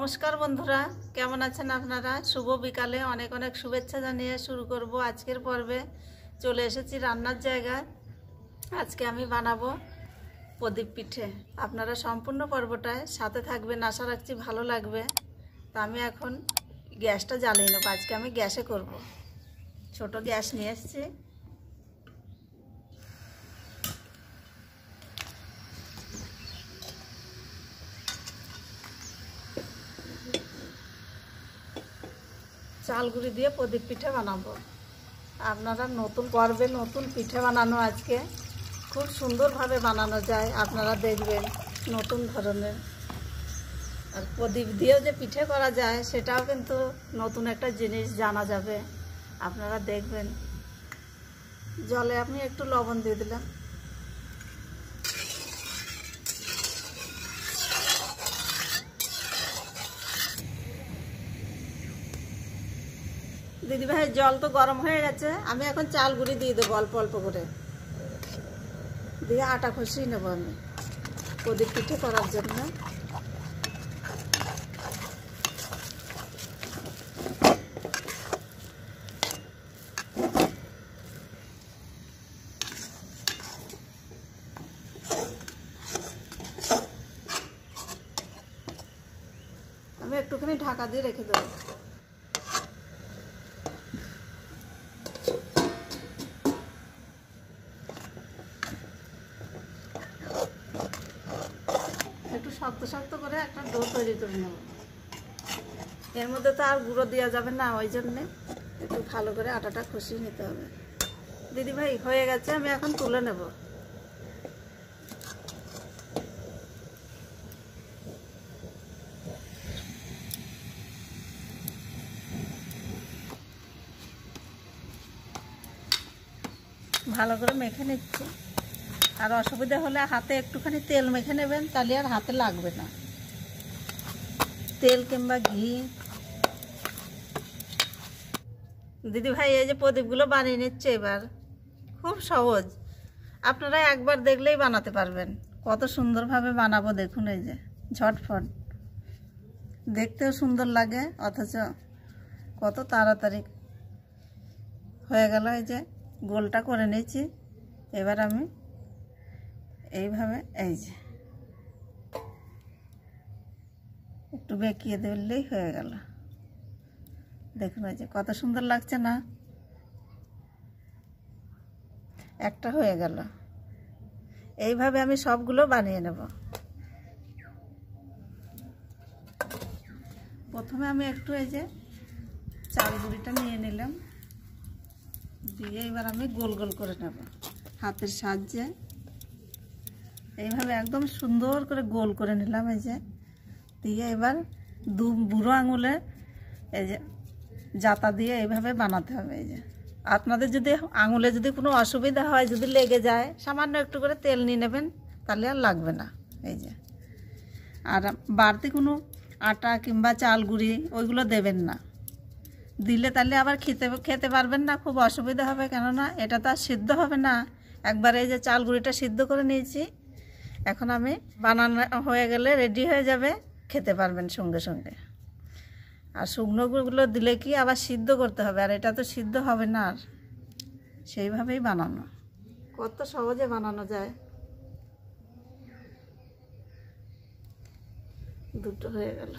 নমস্কার বন্ধুরা, কেমন আছেন আপনারা? শুভ বিকালে অনেক অনেক শুভেচ্ছা জানিয়ে শুরু করব আজকের পর্বে। চলে এসেছি রান্নার জায়গায়। আজকে আমি বানাবো প্রদীপ পিঠে। আপনারা সম্পূর্ণ পর্বটায় সাথে থাকবেন, আশা রাখছি ভালো লাগবে। তো আমি এখন গ্যাসটা জ্বালিয়ে নেবো। আজকে আমি গ্যাসে করব। ছোট গ্যাস নিয়ে এসেছি। চাল গুঁড়ি দিয়ে প্রদীপ পিঠে বানাবো। আপনারা নতুন পর্বে নতুন পিঠে বানানো আজকে খুব সুন্দরভাবে বানানো যায়, আপনারা দেখবেন নতুন ধরনের। আর প্রদীপ দিয়েও যে পিঠে করা যায় সেটাও কিন্তু নতুন একটা জিনিস জানা যাবে, আপনারা দেখবেন। জলে আমি একটু লবণ দিয়ে দিলাম। দিদিভাই জল তো গরম হয়ে গেছে, আমি এখন চাল গুঁড়ি দিয়ে দেবো অল্প অল্প করে, দিয়ে আটা খসিয়ে নেবো আমি প্রদীপ পিঠে করার জন্য। আমি একটুখানি ঢাকা দিয়ে রেখে দেবো। একটু শক্ত শক্ত করে একটা ডো তৈরি করে নেব। এর মধ্যে তো আর গুঁড়ো দেওয়া যাবে না, ওই জন্যে একটু ভালো করে আটাটা খসিয়ে নিতে হবে। দিদিভাই হয়ে গেছে, আমি এখন তুলে নেব। ভালো করে মেখে নিচ্ছি। আর অসুবিধা হলে হাতে একটুখানি তেল মেখে নেবেন, তাহলে আর হাতে লাগবে না। তেল কিংবা ঘি। দিদিভাই এই যে প্রদীপগুলো বানিয়ে নিচ্ছে এবার, খুব সহজ। আপনারা একবার দেখলেই বানাতে পারবেন। কত সুন্দরভাবে বানাবো দেখুন, এই যে ঝটফট, দেখতেও সুন্দর লাগে, অথচ কত তাড়াতাড়ি হয়ে গেল। এই যে গোলটা করে নিয়েছি, এবার আমি এইভাবে এই যে একটু বেঁকিয়ে দিলেই হয়ে গেল। দেখুন এই যে কত সুন্দর লাগছে না? একটা হয়ে গেল। এইভাবে আমি সবগুলো বানিয়ে নেব। প্রথমে আমি একটু এই যে চাল গুঁড়িটা নিয়ে নিলাম, দিয়ে এবার আমি গোল গোল করে নেব হাতের সাহায্যে। এইভাবে একদম সুন্দর করে গোল করে নিলাম। এই যে দিয়ে এবার বুড়ো আঙুলে এই যে জাতা দিয়ে এইভাবে বানাতে হবে। এই যে আপনাদের যদি আঙুলে যদি কোনো অসুবিধা হয়, যদি লেগে যায়, সামান্য একটু করে তেল নিয়ে নেবেন, তাহলে আর লাগবে না। এই যে আর বাড়তি কোনো আটা কিংবা চাল গুঁড়ি ওইগুলো দেবেন না, দিলে তাহলে আবার খেতে পারবেন না, খুব অসুবিধা হবে। কেননা এটা তো আর সিদ্ধ হবে না। একবারে এই যে চাল গুঁড়িটা সিদ্ধ করে নিয়েছি, এখন আমি বানানো হয়ে গেলে রেডি হয়ে যাবে, খেতে পারবেন সঙ্গে সঙ্গে। আর শুকনোগুলো দিলে কি আবার সিদ্ধ করতে হবে, আর এটা তো সিদ্ধ হবে না। আর সেইভাবেই বানানো, কত সহজে বানানো যায়। দুটো হয়ে গেল।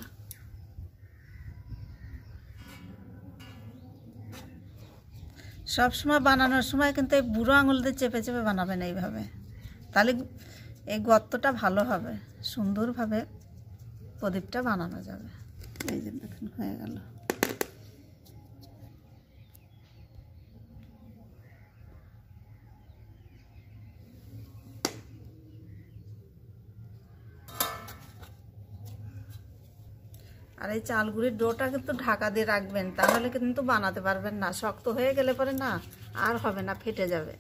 সবসময় বানানোর সময় কিন্তু এই বুড়ো আঙুল দিয়ে চেপে চেপে বানাবেন এইভাবে, তাহলে এই গর্তটা ভালো হবে, সুন্দরভাবে প্রদীপটা বানানো যাবে। এই যে দেখুন হয়ে গেল। আর এই চাল গুঁড়ির ডোটা কিন্তু ঢাকা দিয়ে রাখবেন, তাহলে কিন্তু বানাতে পারবেন না। শক্ত হয়ে গেলে পরে না আর হবে না, ফেটে যাবে।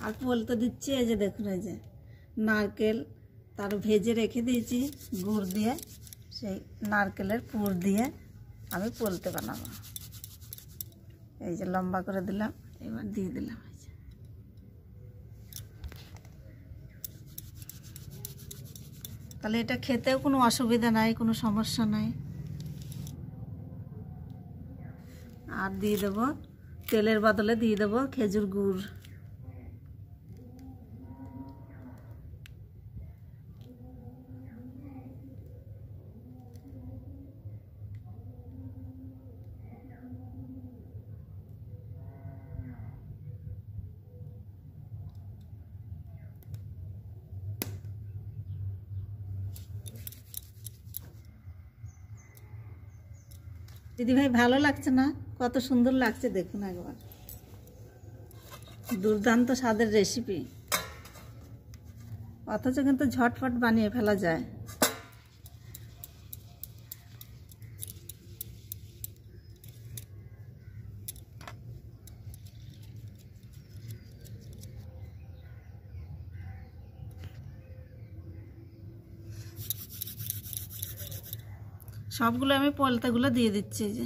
আর বলতে দিচ্ছি, এই যে দেখুন, এই যে নারকেল তার ভেজে রেখে দিয়েছি গুড় দিয়ে, সেই নারকেলের পুর দিয়ে আমি পোলতে বানাবো। এই যে লম্বা করে দিলাম, এবার দিয়ে দিলাম। তাহলে এটা খেতেও কোনো অসুবিধা নাই, কোনো সমস্যা নাই। আর দিয়ে দেবো তেলের বদলে দিয়ে দেবো খেজুর গুড়। দিদি ভাই ভালো লাগছে না? কত সুন্দর লাগছে দেখুন একবার, দুর্দান্ত স্বাদের রেসিপি, অথচ কিন্তু ঝটফট বানিয়ে ফেলা যায়। সবগুলো আমি পোলতাগুলো দিয়ে দিচ্ছি। যে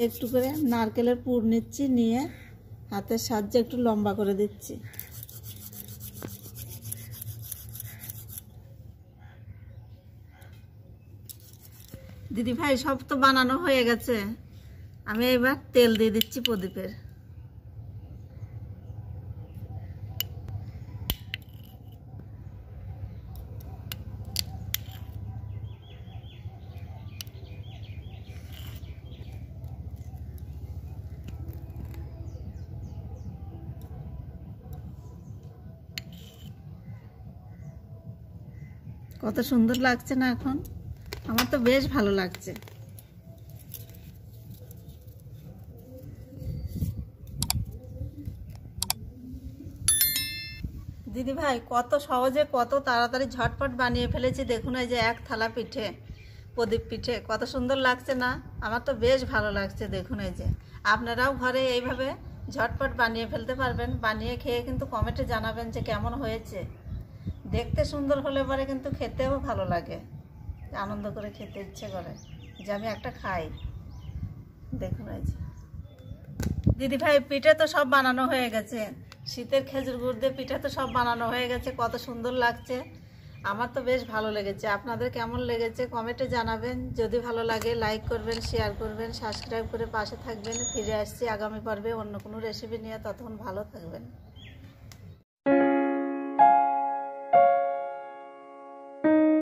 একটু করে নারকেলের পুর নিচ্ছি, নিয়ে হাতের সাহায্যে একটু লম্বা করে দিচ্ছি। দিদি ভাই সব তো বানানো হয়ে গেছে, আমি এবার তেল দিয়ে দিচ্ছি প্রদীপের। কত সুন্দর লাগছে না এখন? আমার তো বেশ ভালো লাগছে। দিদি ভাই কত সহজে কত তাড়াতাড়ি ঝটপট বানিয়ে ফেলেছি দেখুন। এই যে এক থালা পিঠে, প্রদীপ পিঠে, কত সুন্দর লাগছে না? আমার তো বেশ ভালো লাগছে দেখুন। এই যে আপনারাও ঘরে এইভাবে ঝটপট বানিয়ে ফেলতে পারবেন। বানিয়ে খেয়ে কিন্তু কমেন্টে জানাবেন যে কেমন হয়েছে। দেখতে সুন্দর হলে পরে কিন্তু খেতেও ভালো লাগে, আনন্দ করে খেতে ইচ্ছে করে যে আমি একটা খাই। দেখুন এই যে দিদি ভাই পিঠে তো সব বানানো হয়ে গেছে, শীতের খেজুর গুড় দিয়ে পিঠে তো সব বানানো হয়ে গেছে। কত সুন্দর লাগছে, আমার তো বেশ ভালো লেগেছে। আপনাদের কেমন লেগেছে কমেন্টে জানাবেন। যদি ভালো লাগে লাইক করবেন, শেয়ার করবেন, সাবস্ক্রাইব করে পাশে থাকবেন। ফিরে আসছি আগামী পর্বে অন্য কোনো রেসিপি নিয়ে, ততক্ষণ ভালো থাকবেন।